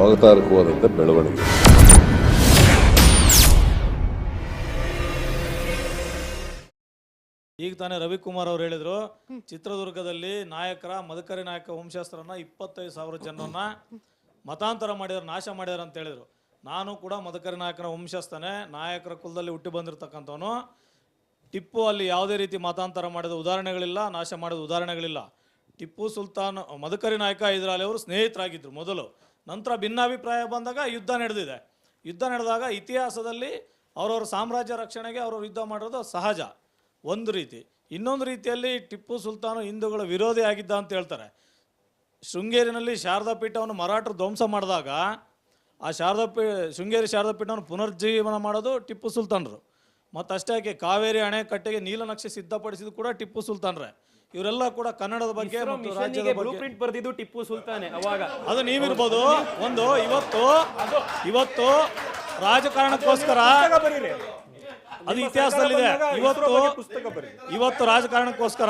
ಸ್ವಾಗತಾರ್ಹವಾದಂಥ ಬೆಳವಣಿಗೆ. ಈಗ ತಾನೇ ರವಿಕುಮಾರ್ ಅವರು ಹೇಳಿದ್ರು, ಚಿತ್ರದುರ್ಗದಲ್ಲಿ ಮದಕರಿ ನಾಯಕ ವಂಶಸ್ಥರನ್ನ 25,000 ಜನರನ್ನ ಮತಾಂತರ ಮಾಡಿದಾರೆ, ನಾಶ ಮಾಡಿದಾರೆ ಅಂತ ಹೇಳಿದ್ರು. ನಾನು ಕೂಡ ಮದಕರಿ ನಾಯಕನ ವಂಶಸ್ಥನೇ, ನಾಯಕರ ಕುಲದಲ್ಲಿ ಹುಟ್ಟಿ ಬಂದಿರತಕ್ಕಂಥವನು. ಟಿಪ್ಪು ಅಲ್ಲಿ ಯಾವುದೇ ರೀತಿ ಮತಾಂತರ ಮಾಡಿದ ಉದಾಹರಣೆಗಳಿಲ್ಲ, ನಾಶ ಮಾಡಿದ ಉದಾಹರಣೆಗಳಿಲ್ಲ. ಟಿಪ್ಪು ಸುಲ್ತಾನ್ ಮದಕರಿ ನಾಯಕ ಹೈದರಾಲಿ ಅವರು ಸ್ನೇಹಿತರಾಗಿದ್ದರು ಮೊದಲು. ನಂತರ ಭಿನ್ನಾಭಿಪ್ರಾಯ ಬಂದಾಗ ಯುದ್ಧ ನಡೆದಿದೆ. ಯುದ್ಧ ನಡೆದಾಗ ಇತಿಹಾಸದಲ್ಲಿ ಅವರವ್ರ ಸಾಮ್ರಾಜ್ಯ ರಕ್ಷಣೆಗೆ ಅವರು ಯುದ್ಧ ಮಾಡೋದು ಸಹಜ ಒಂದು ರೀತಿ. ಇನ್ನೊಂದು ರೀತಿಯಲ್ಲಿ ಟಿಪ್ಪು ಸುಲ್ತಾನು ಹಿಂದೂಗಳ ವಿರೋಧಿ ಆಗಿದ್ದ ಅಂತ ಹೇಳ್ತಾರೆ. ಶೃಂಗೇರಿನಲ್ಲಿ ಶಾರದಾ ಪೀಠವನ್ನು ಮರಾಠರು ಧ್ವಂಸ ಮಾಡಿದಾಗ ಆ ಶೃಂಗೇರಿ ಶಾರದಾ ಪೀಠವನ್ನು ಪುನರ್ಜೀವನ ಮಾಡೋದು ಟಿಪ್ಪು ಸುಲ್ತಾನರು. ಮತ್ತು ಅಷ್ಟೇ ಯಾಕೆ, ಕಾವೇರಿ ಅಣೆಕಟ್ಟೆಗೆ ನೀಲನಕ್ಷೆ ಸಿದ್ಧಪಡಿಸಿದ್ದು ಕೂಡ ಟಿಪ್ಪು ಸುಲ್ತಾನ್ರೆ. ಇವರೆಲ್ಲ ಕೂಡ ಕನ್ನಡದ ಬಗ್ಗೆ ಮತ್ತು ರಾಜ್ಯದ ಬಗ್ಗೆ ಬರೆದಿದ್ದು ಟಿಪ್ಪು ಸುಲ್ತಾನೆ. ಅವಾಗ ಅದು ನೀವಿರ್ಬೋದು. ಒಂದು ಇವತ್ತು ರಾಜಕಾರಣಕ್ಕೋಸ್ಕರ ಅದು ಇತಿಹಾಸದಲ್ಲಿದೆ. ಇವತ್ತು ರಾಜಕಾರಣಕ್ಕೋಸ್ಕರ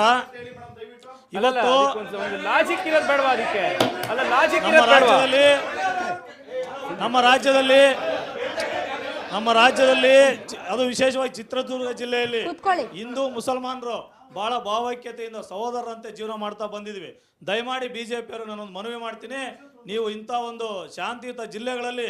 ನಮ್ಮ ರಾಜ್ಯದಲ್ಲಿ ಅದು ವಿಶೇಷವಾಗಿ ಚಿತ್ರದುರ್ಗ ಜಿಲ್ಲೆಯಲ್ಲಿ ಹಿಂದೂ ಮುಸಲ್ಮಾನರು ಬಹಳ ಭಾವೈಕ್ಯತೆಯಿಂದ ಸಹೋದರರಂತೆ ಜೀವನ ಮಾಡ್ತಾ ಬಂದಿದ್ವಿ. ದಯಮಾಡಿ ಬಿಜೆಪಿಯವರು ನಾನೊಂದು ಮನವಿ ಮಾಡ್ತೀನಿ, ನೀವು ಇಂಥ ಒಂದು ಶಾಂತಿಯುತ ಜಿಲ್ಲೆಗಳಲ್ಲಿ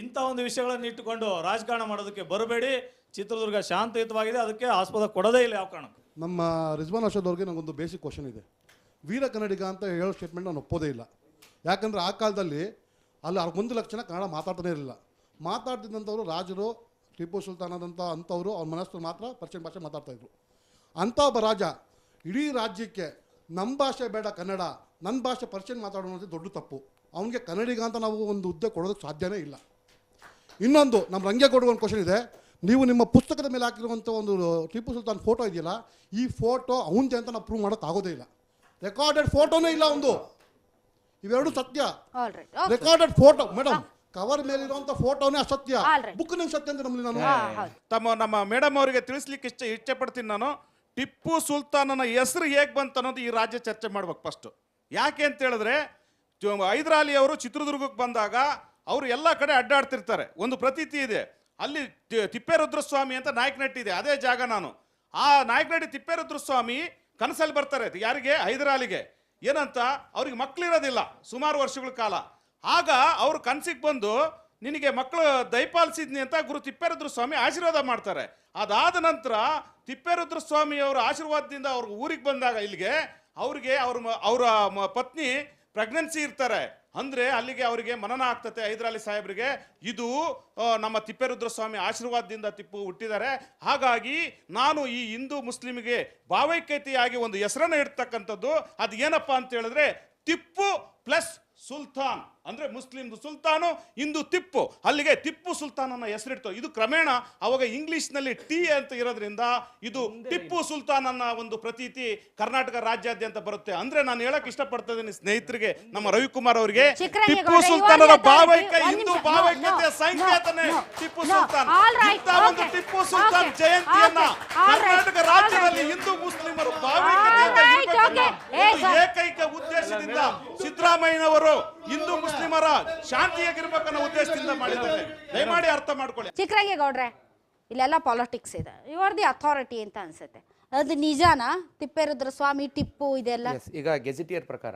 ಇಂಥ ಒಂದು ವಿಷಯಗಳನ್ನು ಇಟ್ಟುಕೊಂಡು ರಾಜಕಾರಣ ಮಾಡೋದಕ್ಕೆ ಬರಬೇಡಿ. ಚಿತ್ರದುರ್ಗ ಶಾಂತಿಯುತವಾಗಿದೆ, ಅದಕ್ಕೆ ಆಸ್ಪದ ಕೊಡೋದೇ ಇಲ್ಲ ಯಾವ ಕಾರಣಕ್ಕೂ. ನಮ್ಮ ರಿಜ್ವಾನ್ ಅರ್ಷದ್ ಅವ್ರಿಗೆ ನನಗೊಂದು ಬೇಸಿಕ್ ಕ್ವಶನ್ ಇದೆ. ವೀರ ಕನ್ನಡಿಗ ಅಂತ ಹೇಳೋ ಸ್ಟೇಟ್ಮೆಂಟ್ ನಾನು ಒಪ್ಪೋದೇ ಇಲ್ಲ. ಯಾಕಂದರೆ ಆ ಕಾಲದಲ್ಲಿ ಅಲ್ಲಿ 1 ಲಕ್ಷ ಕನ್ನಡ ಮಾತಾಡ್ತಾನೆ ಇರಲಿಲ್ಲ. ಮಾತಾಡ್ತಿದ್ದಂಥವ್ರು ರಾಜರು, ಟಿಪ್ಪು ಸುಲ್ತಾನದಂಥ ಅಂಥವ್ರು ಅವ್ರ ಮನಸ್ಸು ಮಾತ್ರ ಪರ್ಷಿಯನ್ ಭಾಷೆ ಮಾತಾಡ್ತಾಯಿದ್ರು. ಅಂಥ ಒಬ್ಬ ರಾಜ ಇಡೀ ರಾಜ್ಯಕ್ಕೆ ನಮ್ಮ ಭಾಷೆ ಬೇಡ ಕನ್ನಡ, ನನ್ನ ಭಾಷೆ ಪರ್ಷಿಯನ್ ಮಾತಾಡೋದು ದೊಡ್ಡ ತಪ್ಪು. ಅವನಿಗೆ ಕನ್ನಡಿಗ ಅಂತ ನಾವು ಒಂದು ಹುದ್ದೆ ಕೊಡೋದಕ್ಕೆ ಸಾಧ್ಯನೇ ಇಲ್ಲ. ಇನ್ನೊಂದು ನಮ್ಮ ರಂಗೇಗೌಡರಿಗೆ ಒಂದು ಕ್ವಶನ್ ಇದೆ. ನೀವು ನಿಮ್ಮ ಪುಸ್ತಕದ ಮೇಲೆ ಹಾಕಿರುವಂಥ ಒಂದು ಟಿಪ್ಪು ಸುಲ್ತಾನ್ ಫೋಟೋ ಇದೆಯಲ್ಲ, ಈ ಫೋಟೋ ಅವನದೇ ಅಂತ ನಾವು ಪ್ರೂವ್ ಮಾಡೋಕ್ಕಾಗೋದೇ ಇಲ್ಲ. ರೆಕಾರ್ಡೆಡ್ ಫೋಟೋನೇ ಇಲ್ಲ ಒಂದು. ಇವೆರಡು ಸತ್ಯ. ರೆಕಾರ್ಡೆಡ್ ಫೋಟೋ ಮೇಡಮ್, ಕವರ್ ಮೇಲಿರುವಂಥ ಫೋಟೋನೇ ಅಸತ್ಯ, ಬುಕ್ ನಿಂಗೆ ಸತ್ಯ ಅಂತ ನಮ್ಮಲ್ಲಿ ನಮ್ಮ ಮೇಡಮ್ ಅವರಿಗೆ ತಿಳಿಸ್ಲಿಕ್ಕೆ ಇಷ್ಟಪಡ್ತೀನಿ ನಾನು. ಟಿಪ್ಪು ಸುಲ್ತಾನನ ಹೆಸರು ಹೇಗೆ ಬಂತು ಅನ್ನೋದು ಈ ರಾಜ್ಯ ಚರ್ಚೆ ಮಾಡ್ಬೇಕು ಫಸ್ಟ್. ಯಾಕೆ ಅಂತ ಹೇಳಿದ್ರೆ, ಹೈದರಾಲಿ ಅವರು ಚಿತ್ರದುರ್ಗಕ್ಕೆ ಬಂದಾಗ ಅವರು ಎಲ್ಲ ಕಡೆ ಅಡ್ಡಾಡ್ತಿರ್ತಾರೆ. ಒಂದು ಪ್ರತೀತಿ ಇದೆ, ಅಲ್ಲಿ ತಿಪ್ಪೇರುದ್ರಸ್ವಾಮಿ ಅಂತ ನಾಯಕನಹಟ್ಟಿ ಇದೆ, ಅದೇ ಜಾಗ ನಾನು. ಆ ನಾಯಕನಹಟ್ಟಿ ತಿಪ್ಪೇರುದ್ರಸ್ವಾಮಿ ಕನಸಲ್ಲಿ ಬರ್ತಾರೆ. ಯಾರಿಗೆ? ಹೈದರಾಲಿಗೆ. ಏನಂತ, ಅವ್ರಿಗೆ ಮಕ್ಕಳಿರೋದಿಲ್ಲ ಸುಮಾರು ವರ್ಷಗಳ ಕಾಲ. ಆಗ ಅವರು ಕನಸಿಗೆ ಬಂದು ನಿನಗೆ ಮಕ್ಕಳು ದಯಪಾಲಿಸಿದ್ನಿ ಅಂತ ಗುರು ತಿಪ್ಪೇರುದ್ರಸ್ವಾಮಿ ಆಶೀರ್ವಾದ ಮಾಡ್ತಾರೆ. ಅದಾದ ನಂತರ ತಿಪ್ಪೇರುದ್ರಸ್ವಾಮಿ ಅವರ ಆಶೀರ್ವಾದದಿಂದ ಅವ್ರ ಊರಿಗೆ ಬಂದಾಗ ಇಲ್ಲಿಗೆ ಅವ್ರಿಗೆ ಅವರ ಪತ್ನಿ ಪ್ರೆಗ್ನೆನ್ಸಿ ಇರ್ತಾರೆ. ಅಂದರೆ ಅಲ್ಲಿಗೆ ಅವರಿಗೆ ಮನನ ಆಗ್ತತೆ ಹೈದರಾಲಿ ಸಾಹೇಬ್ರಿಗೆ, ಇದು ನಮ್ಮ ತಿಪ್ಪೇರುದ್ರಸ್ವಾಮಿ ಆಶೀರ್ವಾದದಿಂದ ಟಿಪ್ಪು ಹುಟ್ಟಿದ್ದಾರೆ. ಹಾಗಾಗಿ ನಾನು ಈ ಹಿಂದೂ ಮುಸ್ಲಿಮಿಗೆ ಭಾವೈಕ್ಯತೆಯಾಗಿ ಒಂದು ಹೆಸರನ್ನು ಇಡ್ತಕ್ಕಂಥದ್ದು. ಅದು ಏನಪ್ಪ ಅಂತ ಹೇಳಿದ್ರೆ, ಟಿಪ್ಪು ಪ್ಲಸ್ ಸುಲ್ತಾನ್, ಅಂದ್ರೆ ಮುಸ್ಲಿಮ್ದು ಸುಲ್ತಾನು, ಹಿಂದೂ ಟಿಪ್ಪು. ಅಲ್ಲಿಗೆ ಟಿಪ್ಪು ಸುಲ್ತಾನನ್ನ ಹೆಸರಿಡ್ತು. ಇದು ಕ್ರಮೇಣ ಅವಾಗ ಇಂಗ್ಲಿಷ್ನಲ್ಲಿ ಟಿ ಅಂತ ಇರೋದ್ರಿಂದ ಇದು ಟಿಪ್ಪು ಸುಲ್ತಾನ್ ಅನ್ನ ಒಂದು ಪ್ರತೀತಿ ಕರ್ನಾಟಕ ರಾಜ್ಯಾದ್ಯಂತ ಬರುತ್ತೆ. ಅಂದ್ರೆ ನಾನು ಹೇಳಕ್ ಇಷ್ಟಪಡ್ತಾ ಇದ್ದೀನಿ ಸ್ನೇಹಿತರಿಗೆ, ನಮ್ಮ ರವಿಕುಮಾರ್ ಅವರಿಗೆ, ಟಿಪ್ಪು ಸುಲ್ತಾನರ ಭಾವೈಕ್ಯ ಹಿಂದೂ ಭಾವೈಕ್ಯತೆಯ ಸಂಕೇತನೆ ಟಿಪ್ಪು ಸುಲ್ತಾನ್. ಇಂಥ ಒಂದು ಟಿಪ್ಪು ಸುಲ್ತಾನ್ ಜಯಂತಿಯನ್ನ ಕರ್ನಾಟಕ ರಾಜ್ಯದಲ್ಲಿ ಹಿಂದೂ ಮುಸ್ಲಿಮರು ಭಾವೈಕ್ಯತೆಯಿಂದ ಏಕೈಕ ಉದ್ದೇಶದಿಂದ ಸಿದ್ದರಾಮಯ್ಯನವರು ಹಿಂದೂ ಮುಸ್ಲಿಮರ ಶಾಂತಿಯಾಗಿರ್ಬೇಕನ್ನೋ ಉದ್ದೇಶದಿಂದ ಮಾಡಿದ್ದಾರೆ. ದಯಮಾಡಿ ಅರ್ಥ ಮಾಡ್ಕೊಳ್ಳಿ. ಚಿಕ್ಕರಂಗೇಗೌಡ್ರೆ, ಇಲ್ಲೆಲ್ಲ ಪಾಲಿಟಿಕ್ಸ್ ಇದೆ, ಯು ಆರ್ ದಿ ಅಥಾರಿಟಿ ಅಂತ ಅನ್ಸುತ್ತೆ. ಅದು ನಿಜಾನಾ? ತಿಪ್ಪೇರುದ್ರ ಸ್ವಾಮಿ, ಟಿಪ್ಪು ಇದೆಲ್ಲ ಈಗ ಗೆಜೆಟಿಯರ್ ಪ್ರಕಾರ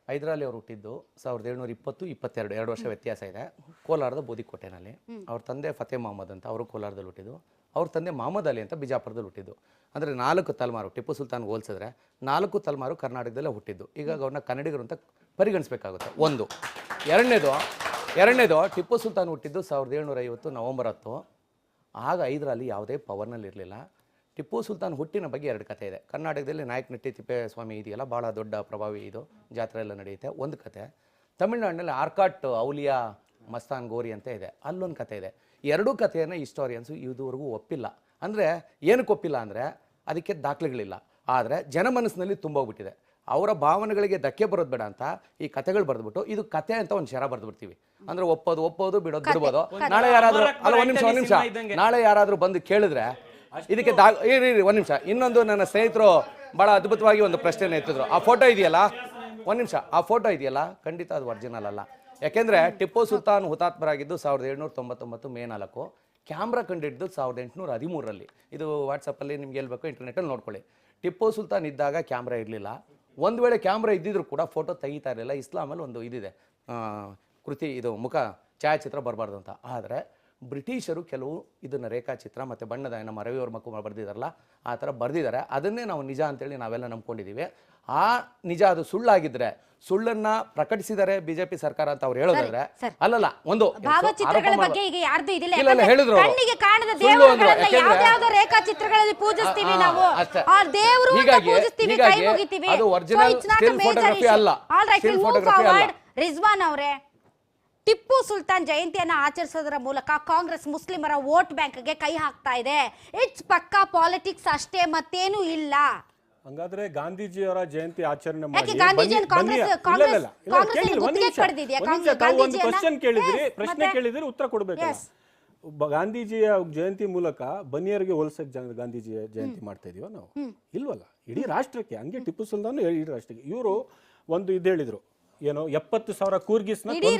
ಹೈದರಾಲಿ ಅವರು ಹುಟ್ಟಿದ್ದು 1720-22, 2 ವರ್ಷ ವ್ಯತ್ಯಾಸ ಇದೆ. ಕೋಲಾರದ ಬೋದಿಕೋಟೆನಲ್ಲಿ. ಅವ್ರ ತಂದೆ ಫತೇ ಮಹಮ್ಮದ್ ಅಂತ, ಅವರು ಕೋಲಾರದಲ್ಲಿ ಹುಟ್ಟಿದ್ದು. ಅವ್ರ ತಂದೆ ಮಹಮ್ಮದ್ ಅಲಿ ಅಂತ ಬಿಜಾಪುರದಲ್ಲಿ ಹುಟ್ಟಿದ್ದು. ಅಂದರೆ 4 ತಲೆಮಾರು ಟಿಪ್ಪು ಸುಲ್ತಾನ್ಗೆ ಹೋಲಿಸಿದ್ರೆ 4 ತಲೆಮಾರು ಕರ್ನಾಟಕದಲ್ಲೇ ಹುಟ್ಟಿದ್ದು. ಈಗ ಅವ್ರನ್ನ ಕನ್ನಡಿಗರು ಅಂತ ಪರಿಗಣಿಸಬೇಕಾಗುತ್ತೆ. ಒಂದು. ಎರಡನೇದು ಟಿಪ್ಪು ಸುಲ್ತಾನ್ ಹುಟ್ಟಿದ್ದು 1750 ನವೆಂಬರ್ 10. ಆಗ ಹೈದರಾಲಿ ಯಾವುದೇ ಪವರ್ನಲ್ಲಿರಲಿಲ್ಲ. ಟಿಪ್ಪು ಸುಲ್ತಾನ್ ಹುಟ್ಟಿನ ಬಗ್ಗೆ 2 ಕಥೆ ಇದೆ. ಕರ್ನಾಟಕದಲ್ಲಿ ನಾಯಕನಹಟ್ಟಿ ತಿಪ್ಪೇಸ್ವಾಮಿ ಇದೆಯಲ್ಲ, ಭಾಳ ದೊಡ್ಡ ಪ್ರಭಾವಿ, ಇದು ಜಾತ್ರೆ ಎಲ್ಲ ನಡೆಯುತ್ತೆ, ಒಂದು ಕತೆ. ತಮಿಳ್ನಾಡಿನಲ್ಲಿ ಆರ್ಕಾಟ್ ಔಲಿಯಾ ಮಸ್ತಾನ್ ಗೋರಿ ಅಂತ ಇದೆ, ಅಲ್ಲೊಂದು ಕತೆ ಇದೆ. 2 ಕಥೆಯನ್ನು ಹಿಸ್ಟೋರಿಯನ್ಸು ಇದುವರೆಗೂ ಒಪ್ಪಿಲ್ಲ. ಅಂದರೆ ಏನಕ್ಕೆ ಒಪ್ಪಿಲ್ಲ ಅಂದರೆ ಅದಕ್ಕೆ ದಾಖಲೆಗಳಿಲ್ಲ. ಆದರೆ ಜನಮನಸ್ಸಿನಲ್ಲಿ ತುಂಬೋಗ್ಬಿಟ್ಟಿದೆ. ಅವರ ಭಾವನೆಗಳಿಗೆ ಧಕ್ಕೆ ಬರೋದು ಬೇಡ ಅಂತ ಈ ಕಥೆಗಳು ಬರೆದ್ಬಿಟ್ಟು ಇದು ಕತೆ ಅಂತ ಒಂದು ಶರ ಬರೆದ್ಬಿಡ್ತೀವಿ. ಅಂದರೆ ಒಪ್ಪೋದು ಬಿಡೋದು. ನಾಳೆ ಯಾರಾದರೂ ಒಂದು ನಿಮಿಷ ನಾಳೆ ಯಾರಾದರೂ ಬಂದು ಕೇಳಿದ್ರೆ ಇದಕ್ಕೆ ಒಂದು ನಿಮಿಷ. ಇನ್ನೊಂದು ನನ್ನ ಸ್ನೇಹಿತರು ಭಾಳ ಅದ್ಭುತವಾಗಿ ಒಂದು ಪ್ರಶ್ನೆನ ಎತ್ತಿದ್ರು. ಆ ಫೋಟೋ ಇದೆಯಲ್ಲ, ಒಂದು ನಿಮಿಷ, ಆ ಫೋಟೋ ಇದೆಯಲ್ಲ, ಖಂಡಿತ ಅದು ಒರಿಜಿನಲ್ ಅಲ್ಲ. ಯಾಕೆಂದ್ರೆ ಟಿಪ್ಪು ಸುಲ್ತಾನ್ ಹುತಾತ್ಮರಾಗಿದ್ದು 1799 ಮೇ 4, ಕ್ಯಾಮ್ರಾ ಕಂಡಿದ್ದು 1813ರಲ್ಲಿ. ಇದು ವಾಟ್ಸಪ್ಪಲ್ಲಿ ನಿಮ್ಗೆ ಹೇಳ್ಬೇಕು, ಇಂಟರ್ನೆಟಲ್ಲಿ ನೋಡ್ಕೊಳ್ಳಿ. ಟಿಪ್ಪು ಸುಲ್ತಾನ್ ಇದ್ದಾಗ ಕ್ಯಾಮ್ರಾ ಇರಲಿಲ್ಲ. ಒಂದು ವೇಳೆ ಕ್ಯಾಮ್ರಾ ಇದ್ದಿದ್ರು ಕೂಡ ಫೋಟೋ ತೆಗಿತಾ ಇರಲಿಲ್ಲ. ಇಸ್ಲಾಮಲ್ಲಿ ಒಂದು ಇದಿದೆ ಕೃತಿ, ಇದು ಮುಖ ಛಾಯಾಚಿತ್ರ ಬರಬಾರ್ದು ಅಂತ. ಆದರೆ ಬ್ರಿಟಿಷರು ಕೆಲವು ಇದನ್ನು ರೇಖಾಚಿತ್ರ ಮತ್ತು ಬಣ್ಣದ ನಮ್ಮ ರವಿವರ್ಮ ಕುಮಾರ್ ಬರೆದಿದ್ದಾರಲ್ಲ ಆ ಥರ ಬರೆದಿದ್ದಾರೆ. ಅದನ್ನೇ ನಾವು ನಿಜ ಅಂತೇಳಿ ನಾವೆಲ್ಲ ನಂಬ್ಕೊಂಡಿದ್ದೀವಿ. ಆ ನಿಜ ಅದು ಸುಳ್ಳಾಗಿದ್ರೆ ಸುಳ್ಳನ್ನ ಪ್ರಕಟಿಸಿದರೆ ಬಿಜೆಪಿ ಸರ್ಕಾರ ಅಂತ ಅವ್ರು ಹೇಳೋದಾದ್ರೆ ಅಲ್ಲಲ್ಲ ಒಂದು ಭಾವಚಿತ್ರಗಳ ಬಗ್ಗೆ ಈಗ ಯಾರ್ದು ಇದಿಲ್ಲ. ಇಲ್ಲ ಹೇಳಿದ್ರು ಕಣ್ಣಿಗೆ ಕಾಣದ ದೇವರುಗಳನ್ನ ಯಾವ್ದಾವ್ದೋ ರೇಖಾಚಿತ್ರಗಳಲ್ಲಿ ಪೂಜಿಸ್ತೀವಿ ನಾವು. ಆ ದೇವರು ಅಂತ ಪೂಜಿಸ್ತೀವಿ, ಕೈ ಮುಗಿತೀವಿ. ಅದು ಒರಿಜಿನಲ್ ಸ್ಟಿಲ್ ಫೋಟೋಗ್ರಫಿ ಅಲ್ಲ. ಸ್ಟಿಲ್ ಫೋಟೋಗ್ರಫಿ ಅಲ್ಲ. ರಿಜ್ವಾನ್ ಅವರೇ, ಟಿಪ್ಪು ಸುಲ್ತಾನ್ ಜಯಂತಿಯನ್ನು ಆಚರಿಸೋದರ ಮೂಲಕ ಕಾಂಗ್ರೆಸ್ ಮುಸ್ಲಿಮರ ವೋಟ್ ಬ್ಯಾಂಕ್ಗೆ ಕೈ ಹಾಕ್ತಾ ಇದೆ. ಇಟ್ಸ್ ಪಕ್ಕಾ ಪಾಲಿಟಿಕ್ಸ್ ಅಷ್ಟೇ, ಮತ್ತೇನು ಇಲ್ಲ. ಹಂಗಾದ್ರೆ ಗಾಂಧೀಜಿಯವರ ಜಯಂತಿ ಆಚರಣೆ ಯಾಕೆ ಮಾಡಿ ಗಾಂಧೀಜಿಯನ್ನು ಕಾಂಗ್ರೆಸ್ ಗುತ್ತಿಗೆ ಪಡೆದಿದೆಯಾ? ಒಂದು ಕ್ವಶನ್ ಕೇಳಿದ್ರಿ, ಪ್ರಶ್ನೆ ಕೇಳಿದ್ರಿ, ಉತ್ತರ ಕೊಡ್ಬೇಕಲ್ಲ. ಗಾಂಧೀಜಿಯ ಜಯಂತಿ ಮೂಲಕ ಬನಿಯರಿಗೆ ಹೋಲ್ಸಕ್ ಗಾಂಧೀಜಿಯ ಜಯಂತಿ ಮಾಡ್ತಾ ಇದೀವ ನಾವು? ಇಲ್ವಲ್ಲ. ಇಡೀ ರಾಷ್ಟ್ರಕ್ಕೆ ಹಂಗೆ ಟಿಪ್ಪು ಸುಲ್ತಾನ್ ಇಡೀ ರಾಷ್ಟ್ರಕ್ಕೆ ಇವರು ಒಂದು ಇದು ಹೇಳಿದ್ರು, ಏನು 70,000 ಕೂರ್ಗಿಸ್ನ ಇಡೀ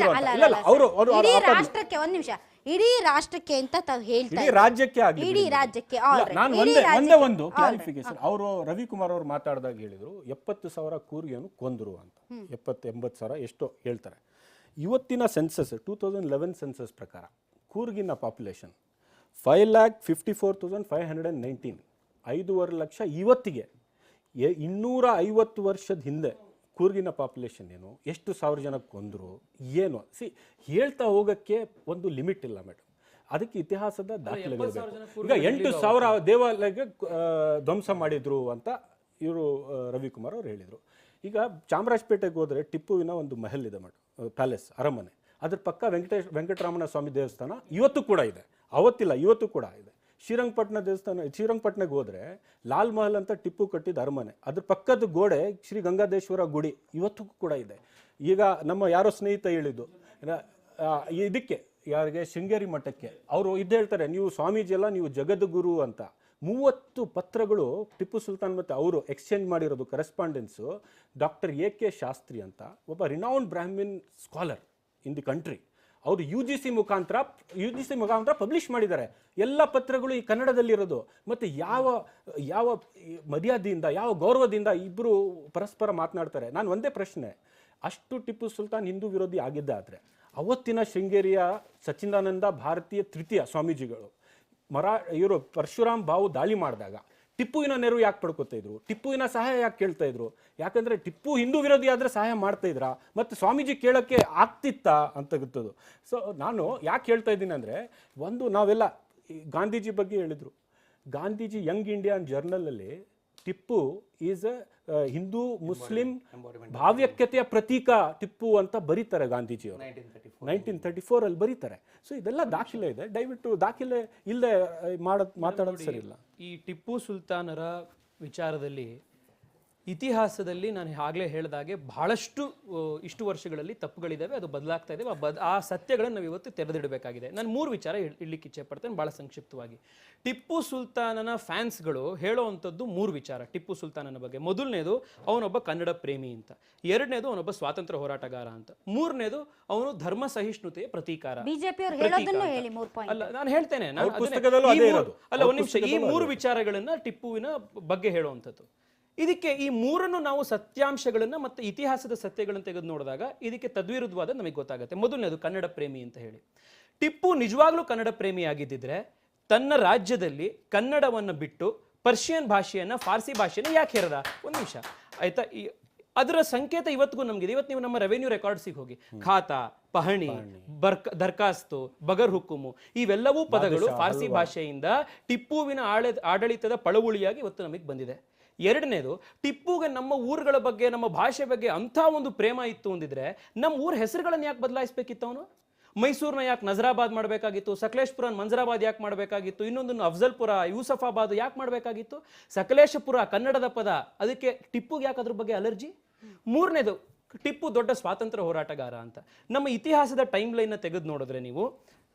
ರಾಷ್ಟ್ರಕ್ಕೆ, ಒಂದ್ ನಿಮಿಷ, ಇಡೀ ರಾಷ್ಟ್ರಕ್ಕೆ ಅಂತ ತಾವು ಹೇಳ್ತಾರೆ, ಇಡೀ ರಾಜ್ಯಕ್ಕೆ ಆಗ್ಲಿ. ಇಡೀ ರಾಜ್ಯಕ್ಕೆ ನಾನು ಒಂದು ಕ್ಲಾರಿಫಿಕೇಶನ್, ಅವರು ರವಿಕುಮಾರ್ ಅವರು ಮಾತಾಡಿದಾಗ ಹೇಳಿದ್ರು 70,000 ಕೂರ್ಗಿಯನ್ನು ಕೊಂದ್ರು ಅಂತ. 70-80,000 ಎಷ್ಟೋ ಹೇಳ್ತಾರೆ. ಇವತ್ತಿನ ಸೆನ್ಸಸ್ 2011 ಸೆನ್ಸಸ್ ಪ್ರಕಾರ ಕೂರ್ಗಿನ ಪಾಪ್ಯುಲೇಷನ್ 5,54,519, 5.5 ಲಕ್ಷ. ಇವತ್ತಿಗೆ 250 ವರ್ಷದ ಹಿಂದೆ ಕೂರ್ಗಿನ ಪಾಪ್ಯುಲೇಷನ್ ಏನು, ಎಷ್ಟು ಸಾವಿರ ಜನ ಕೊಂದರು, ಏನು ಹೇಳ್ತಾ ಹೋಗೋಕ್ಕೆ ಒಂದು ಲಿಮಿಟ್ ಇಲ್ಲ ಮೇಡಮ್. ಅದಕ್ಕೆ ಇತಿಹಾಸದ ದಾಖಲೆಗಳಿರಬೇಕು. ಈಗ 8,000 ದೇವಾಲಯಕ್ಕೆ ಧ್ವಂಸ ಮಾಡಿದ್ರು ಅಂತ ಇವರು ರವಿಕುಮಾರ್ ಅವರು ಹೇಳಿದರು. ಈಗ ಚಾಮರಾಜಪೇಟೆಗೆ ಹೋದರೆ ಟಿಪ್ಪುವಿನ ಒಂದು ಮಹಲ್ ಇದೆ ಮೇಡಮ್, ಪ್ಯಾಲೇಸ್, ಅರಮನೆ. ಅದ್ರ ಪಕ್ಕ ವೆಂಕಟರಮಣ ಸ್ವಾಮಿ ದೇವಸ್ಥಾನ ಇವತ್ತು ಕೂಡ ಇದೆ, ಅವತ್ತಿಲ್ಲ ಇವತ್ತು ಕೂಡ ಇದೆ. ಶ್ರೀರಂಗಪಟ್ಟಣ ದೇವಸ್ಥಾನ, ಶ್ರೀರಂಗಪಟ್ಟಣಕ್ಕೆ ಹೋದರೆ ಲಾಲ್ ಮಹಲ್ ಅಂತ ಟಿಪ್ಪು ಕಟ್ಟಿದ ಅರಮನೆ, ಅದ್ರ ಪಕ್ಕದ ಗೋಡೆ ಶ್ರೀ ಗಂಗಾಧೇಶ್ವರ ಗುಡಿ ಇವತ್ತು ಕೂಡ ಇದೆ. ಈಗ ನಮ್ಮ ಯಾರೋ ಸ್ನೇಹಿತ ಹೇಳಿದ್ದು ಇದಕ್ಕೆ ಯಾರಿಗೆ, ಶೃಂಗೇರಿ ಮಠಕ್ಕೆ, ಅವರು ಇದು ಹೇಳ್ತಾರೆ, ನೀವು ಸ್ವಾಮೀಜಿ ಎಲ್ಲ ನೀವು ಜಗದ್ಗುರು ಅಂತ. 30 ಪತ್ರಗಳು ಟಿಪ್ಪು ಸುಲ್ತಾನ್ ಮತ್ತು ಅವರು ಎಕ್ಸ್ಚೇಂಜ್ ಮಾಡಿರೋದು ಕರೆಸ್ಪಾಂಡೆನ್ಸು. ಡಾಕ್ಟರ್ AK ಶಾಸ್ತ್ರಿ ಅಂತ ಒಬ್ಬ renowned Brahmin scholar in the country, ಅವರು UGC ಮುಖಾಂತರ ಪಬ್ಲಿಷ್ ಮಾಡಿದ್ದಾರೆ. ಎಲ್ಲ ಪತ್ರಗಳು ಈ ಕನ್ನಡದಲ್ಲಿರೋದು. ಮತ್ತು ಯಾವ ಮರ್ಯಾದೆಯಿಂದ, ಯಾವ ಗೌರವದಿಂದ ಇಬ್ಬರು ಪರಸ್ಪರ ಮಾತನಾಡ್ತಾರೆ. ನಾನು ಒಂದೇ ಪ್ರಶ್ನೆ, ಅಷ್ಟು ಟಿಪ್ಪು ಸುಲ್ತಾನ್ ಹಿಂದೂ ವಿರೋಧಿ ಆಗಿದ್ದಾದರೆ ಅವತ್ತಿನ ಶೃಂಗೇರಿಯ ಸಚ್ಚಿದಾನಂದ ಭಾರತೀಯ ತೃತೀಯ ಸ್ವಾಮೀಜಿಗಳು ಇವರು ಪರಶುರಾಮ್ ಬಾವು ದಾಳಿ ಮಾಡಿದಾಗ ಟಿಪ್ಪುವಿನ ನೆರವು ಯಾಕೆ ಪಡ್ಕೊತಾ ಇದ್ರು, ಟಿಪ್ಪುವಿನ ಸಹಾಯ ಯಾಕೆ ಕೇಳ್ತಾ ಇದ್ರು? ಯಾಕಂದ್ರೆ ಟಿಪ್ಪು ಹಿಂದೂ ವಿರೋಧಿ ಆದ್ರೆ ಸಹಾಯ ಮಾಡ್ತಾ ಇದ್ರ, ಮತ್ತು ಸ್ವಾಮೀಜಿ ಕೇಳೋಕ್ಕೆ ಆಗ್ತಿತ್ತಾ ಅಂತ ಗೊತ್ತದು. ಸೊ ನಾನು ಯಾಕೆ ಹೇಳ್ತಾ ಇದ್ದೀನಿ ಅಂದರೆ, ಒಂದು ನಾವೆಲ್ಲ ಗಾಂಧೀಜಿ ಬಗ್ಗೆ ಹೇಳಿದ್ರು. ಗಾಂಧೀಜಿ ಯಂಗ್ ಇಂಡಿಯನ್ ಜರ್ನಲಲ್ಲಿ Tipu is a Hindu Muslim ಭಾವ್ಯಕ್ಯತೆಯ ಪ್ರತೀಕ ಟಿಪ್ಪು ಅಂತ ಬರೀತಾರೆ ಗಾಂಧೀಜಿಯವರು. 1934 ಅಲ್ಲಿ ಬರೀತಾರೆ. ಸೊ ಇದೆಲ್ಲ ದಾಖಲೆ ಇದೆ. ದಯವಿಟ್ಟು ದಾಖಲೆ ಇಲ್ಲದೆ ಮಾತಾಡೋದು ಸರಿ ಇಲ್ಲ. ಈ ಟಿಪ್ಪು ಸುಲ್ತಾನರ ವಿಚಾರದಲ್ಲಿ ಇತಿಹಾಸದಲ್ಲಿ ನಾನು ಆಗಲೇ ಹೇಳಿದಾಗೆ ಬಹಳಷ್ಟು ಇಷ್ಟು ವರ್ಷಗಳಲ್ಲಿ ತಪ್ಪುಗಳಿದ್ದಾವೆ, ಅದು ಬದಲಾಗ್ತಾ ಇದೆ. ಆ ಸತ್ಯಗಳನ್ನು ನಾವು ಇವತ್ತು ತೆರೆದಿಡಬೇಕಾಗಿದೆ. ನಾನು 3 ವಿಚಾರ ಇಡ್ಲಿಕ್ಕೆ ಇಚ್ಛೆ ಪಡ್ತೇನೆ ಭಾಳ ಸಂಕ್ಷಿಪ್ತವಾಗಿ. ಟಿಪ್ಪು ಸುಲ್ತಾನನ ಫ್ಯಾನ್ಸ್ಗಳು ಹೇಳೋವಂಥದ್ದು 3 ವಿಚಾರ ಟಿಪ್ಪು ಸುಲ್ತಾನನ ಬಗ್ಗೆ. ಮೊದಲನೇದು, ಅವನೊಬ್ಬ ಕನ್ನಡ ಪ್ರೇಮಿ ಅಂತ. ಎರಡನೇದು, ಅವನೊಬ್ಬ ಸ್ವಾತಂತ್ರ್ಯ ಹೋರಾಟಗಾರ ಅಂತ. ಮೂರನೇದು, ಅವನು ಧರ್ಮ ಸಹಿಷ್ಣುತೆಯ ಪ್ರತೀಕಾರ. ಅಲ್ಲ, ನಾನು ಹೇಳ್ತೇನೆ, ಅಲ್ಲ ಒಂದು ನಿಮಿಷ, ಈ 3 ವಿಚಾರಗಳನ್ನ ಟಿಪ್ಪುವಿನ ಬಗ್ಗೆ ಹೇಳುವಂಥದ್ದು. ಇದಕ್ಕೆ ಈ 3 ನಾವು ಸತ್ಯಾಂಶಗಳನ್ನ ಮತ್ತು ಇತಿಹಾಸದ ಸತ್ಯಗಳನ್ನು ತೆಗೆದು ನೋಡಿದಾಗ ಇದಕ್ಕೆ ತದ್ವಿರುದ್ಧವಾದ ನಮಗೆ ಗೊತ್ತಾಗುತ್ತೆ. ಮೊದಲನೇದು, ಕನ್ನಡ ಪ್ರೇಮಿ ಅಂತ ಹೇಳಿ. ಟಿಪ್ಪು ನಿಜವಾಗ್ಲೂ ಕನ್ನಡ ಪ್ರೇಮಿ ಆಗಿದ್ದಿದ್ರೆ ತನ್ನ ರಾಜ್ಯದಲ್ಲಿ ಕನ್ನಡವನ್ನು ಬಿಟ್ಟು ಪರ್ಷಿಯನ್ ಭಾಷೆಯನ್ನ, ಫಾರ್ಸಿ ಭಾಷೆಯನ್ನ ಯಾಕೆ ಹೇರದ? ಒಂದು ನಿಮಿಷ ಆಯ್ತಾ. ಅದರ ಸಂಕೇತ ಇವತ್ತಿಗೂ ನಮಗಿದೆ. ಇವತ್ತು ನೀವು ನಮ್ಮ ರೆವೆನ್ಯೂ ರೆಕಾರ್ಡ್ಸಿಗೆ ಹೋಗಿ, ಖಾತಾ, ಪಹಣಿ, ದರ್ಖಾಸ್ತು, ಬಗರ್ ಹುಕುಮು, ಇವೆಲ್ಲವೂ ಪದಗಳು ಫಾರ್ಸಿ ಭಾಷೆಯಿಂದ ಟಿಪ್ಪುವಿನ ಆಡಳಿತದ ಪಳವುಳಿಯಾಗಿ ಇವತ್ತು ನಮಗೆ ಬಂದಿದೆ. ಎರಡನೇದು, ಟಿಪ್ಪುಗೆ ನಮ್ಮ ಊರುಗಳ ಬಗ್ಗೆ, ನಮ್ಮ ಭಾಷೆ ಬಗ್ಗೆ ಅಂಥ ಒಂದು ಪ್ರೇಮ ಇತ್ತು ಅಂದಿದ್ರೆ ನಮ್ಮ ಊರ ಹೆಸರುಗಳನ್ನು ಯಾಕೆ ಬದಲಾಯಿಸಬೇಕಿತ್ತು? ಅವನು ಮೈಸೂರನ್ನ ಯಾಕೆ ನಜರಾಬಾದ್ ಮಾಡಬೇಕಾಗಿತ್ತು? ಸಕಲೇಶ್ಪುರ ಮಂಜರಾಬಾದ್ ಯಾಕೆ ಮಾಡಬೇಕಾಗಿತ್ತು? ಇನ್ನೊಂದನ್ನು ಅಫ್ಜಲ್ಪುರ, ಯೂಸಫಾಬಾದ್ ಯಾಕೆ ಮಾಡಬೇಕಾಗಿತ್ತು? ಸಕಲೇಶಪುರ ಕನ್ನಡದ ಪದ, ಅದಕ್ಕೆ ಟಿಪ್ಪುಗೆ ಯಾಕೆ ಅದ್ರ ಬಗ್ಗೆ ಅಲರ್ಜಿ? ಮೂರನೇದು, ಟಿಪ್ಪು ದೊಡ್ಡ ಸ್ವಾತಂತ್ರ್ಯ ಹೋರಾಟಗಾರ ಅಂತ. ನಮ್ಮ ಇತಿಹಾಸದ ಟೈಮ್ ಲೈನ್ನ ತೆಗೆದು ನೋಡಿದ್ರೆ ನೀವು,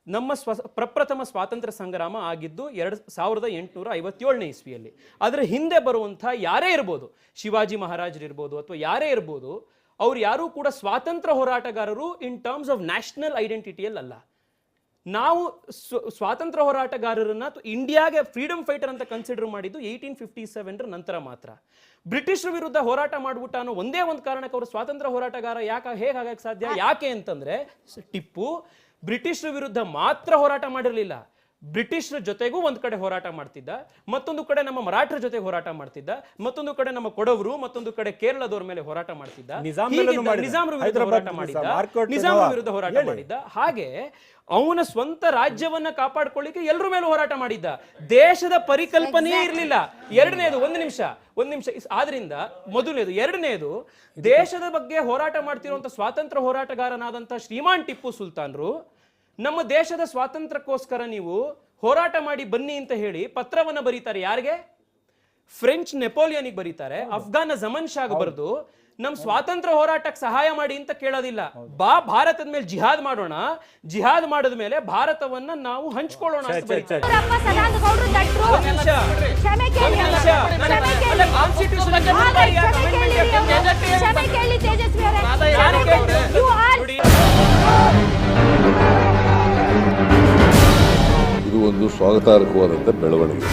ನಮ್ಮ ಪ್ರಪ್ರಥಮ ಸ್ವಾತಂತ್ರ್ಯ ಸಂಗ್ರಾಮ ಆಗಿದ್ದು 1857ನೇ ಇಸ್ವಿಯಲ್ಲಿ. ಅದರ ಹಿಂದೆ ಬರುವಂಥ ಯಾರೇ ಇರ್ಬೋದು, ಶಿವಾಜಿ ಮಹಾರಾಜರಿರ್ಬೋದು ಅಥವಾ ಯಾರೇ ಇರ್ಬೋದು, ಅವ್ರು ಯಾರೂ ಕೂಡ ಸ್ವಾತಂತ್ರ್ಯ ಹೋರಾಟಗಾರರು ಇನ್ ಟರ್ಮ್ಸ್ ಆಫ್ ನ್ಯಾಷನಲ್ ಐಡೆಂಟಿಟಿಯಲ್ಲಿ ಅಲ್ಲ. ನಾವು ಸ್ವಾತಂತ್ರ್ಯ ಹೋರಾಟಗಾರರನ್ನ ಇಂಡಿಯಾಗೆ ಫ್ರೀಡಮ್ ಫೈಟರ್ ಅಂತ ಕನ್ಸಿಡರ್ ಮಾಡಿದ್ದು 1857 ನಂತರ ಮಾತ್ರ. ಬ್ರಿಟಿಷರ ವಿರುದ್ಧ ಹೋರಾಟ ಮಾಡ್ಬಿಟ್ಟ ಅನ್ನೋ ಒಂದೇ ಒಂದು ಕಾರಣಕ್ಕೆ ಅವರು ಸ್ವಾತಂತ್ರ್ಯ ಹೋರಾಟಗಾರ ಹೇಗಾಗಕ್ಕೆ ಸಾಧ್ಯ? ಯಾಕೆ ಅಂತಂದ್ರೆ ಟಿಪ್ಪು ಬ್ರಿಟಿಷರ ವಿರುದ್ಧ ಮಾತ್ರ ಹೋರಾಟ ಮಾಡಿರಲಿಲ್ಲ, ಬ್ರಿಟಿಷರ ಜೊತೆಗೂ ಒಂದ್ ಕಡೆ ಹೋರಾಟ ಮಾಡ್ತಿದ್ದ, ಮತ್ತೊಂದು ಕಡೆ ನಮ್ಮ ಮರಾಠರ ಜೊತೆ ಹೋರಾಟ ಮಾಡ್ತಿದ್ದ, ಮತ್ತೊಂದು ಕಡೆ ನಮ್ಮ ಕೊಡವರು, ಮತ್ತೊಂದು ಕಡೆ ಕೇರಳದವ್ರ ಮೇಲೆ ಹೋರಾಟ ಮಾಡ್ತಿದ್ದ, ನಿಜಾಮರ ವಿರುದ್ಧ ಹೋರಾಟ ಮಾಡಿದ್ದ, ನಿಜಾಮರ ವಿರುದ್ಧ ಹೋರಾಟ ಮಾಡಿದ್ದ. ಹಾಗೆ ಅವನ ಸ್ವಂತ ರಾಜ್ಯವನ್ನ ಕಾಪಾಡ್ಕೊಳ್ಳಿಕ್ಕೆ ಎಲ್ಲರ ಮೇಲೂ ಹೋರಾಟ ಮಾಡಿದ್ದ. ದೇಶದ ಪರಿಕಲ್ಪನೆಯೇ ಇರಲಿಲ್ಲ. ಎರಡನೇದು, ಒಂದ್ ನಿಮಿಷ ಆದ್ರಿಂದ ಮೊದಲನೇದು. ಎರಡನೇದು, ದೇಶದ ಬಗ್ಗೆ ಹೋರಾಟ ಮಾಡ್ತಿರುವಂತ ಸ್ವಾತಂತ್ರ್ಯ ಹೋರಾಟಗಾರನಾದಂತ ಶ್ರೀಮಾನ್ ಟಿಪ್ಪು ಸುಲ್ತಾನ್ರು ನಮ್ಮ ದೇಶದ ಸ್ವಾತಂತ್ರ್ಯಕ್ಕೋಸ್ಕರ ನೀವು ಹೋರಾಟ ಮಾಡಿ ಬನ್ನಿ ಅಂತ ಹೇಳಿ ಪತ್ರವನ್ನ ಬರೀತಾರೆ. ಯಾರಿಗೆ? ಫ್ರೆಂಚ್ ನೆಪೋಲಿಯನ್ಗೆ ಬರೀತಾರೆ. ಅಫ್ಘಾನ ಜಮನ್ ಶಾಗ್ ಬರೆದು ನಮ್ ಸ್ವಾತಂತ್ರ್ಯ ಹೋರಾಟಕ್ಕೆ ಸಹಾಯ ಮಾಡಿ ಅಂತ ಕೇಳೋದಿಲ್ಲ. ಭಾರತದ ಮೇಲೆ ಜಿಹಾದ್ ಮಾಡೋಣ, ಜಿಹಾದ್ ಮಾಡಿದ ಮೇಲೆ ಭಾರತವನ್ನ ನಾವು ಹಂಚ್ಕೊಳ್ಳೋಣ ಅಂತ ಬರೀತಾರೆ. ಇದು ಒಂದು ಸ್ವಾಗತಾರ್ಹವಾದಂಥ ಬೆಳವಣಿಗೆ.